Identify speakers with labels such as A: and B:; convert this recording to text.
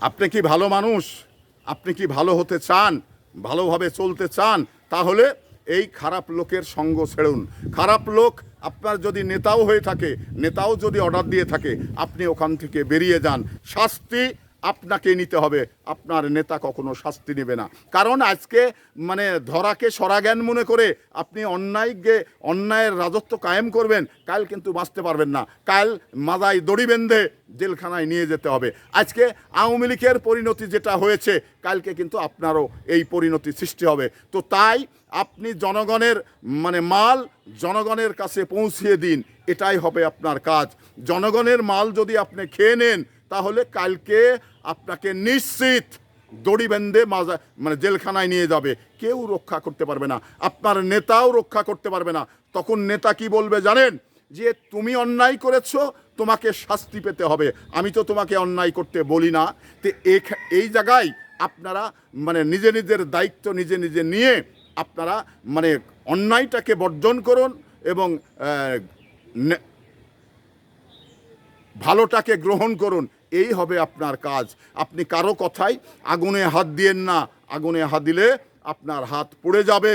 A: আপনি কি ভালো মানুষ, আপনি কি ভালো হতে চান, ভালোভাবে চলতে চান, তাহলে এই খারাপ লোকের সঙ্গ ছেড়ুন। খারাপ লোক আপনার যদি নেতাও হয়ে থাকে, নেতাও যদি অর্ডার দিয়ে থাকে, আপনি ওখান থেকে বেরিয়ে যান। শাস্তি আপনাকে নিতে হবে, আপনার নেতা কখনো শাস্তি নেবে না। কারণ আজকে মানে ধরাকে সরাজ্ঞান মনে করে আপনি অন্যায়ের রাজত্ব কায়েম করবেন, কাল কিন্তু বাঁচতে পারবেন না। কাল মাথায় দড়ি বেঁধে জেলখানায় নিয়ে যেতে হবে। আজকে আওয়ামী লীগের পরিণতি যেটা হয়েছে, কালকে কিন্তু আপনারও এই পরিণতি সৃষ্টি হবে। তো তাই আপনি জনগণের মাল জনগণের কাছে পৌঁছিয়ে দিন, এটাই হবে আপনার কাজ। জনগণের মাল যদি আপনি খেয়ে নেন, তাহলে কালকে আপনাকে নিশ্চিত দড়ি বেঁধে জেলখানায় নিয়ে যাবে, কেউ রক্ষা করতে পারবে না, আপনার নেতাও রক্ষা করতে পারবে না। তখন নেতা কি বলবে জানেন? যে তুমি অন্যায় করেছো, তোমাকে শাস্তি পেতে হবে, আমি তো তোমাকে অন্যায় করতে বলি না। তো এই জায়গায় আপনারা নিজের দায়িত্ব নিজে নিয়ে আপনারা অন্যায়টাকে বর্জন করুন এবং ভালোটাকে গ্রহণ করুন, এই হবে আপনার কাজ। আপনি কারো কথায় আগুনে হাত দিয়েন না, আগুনে হাত দিলে আপনার হাত পুড়ে যাবে।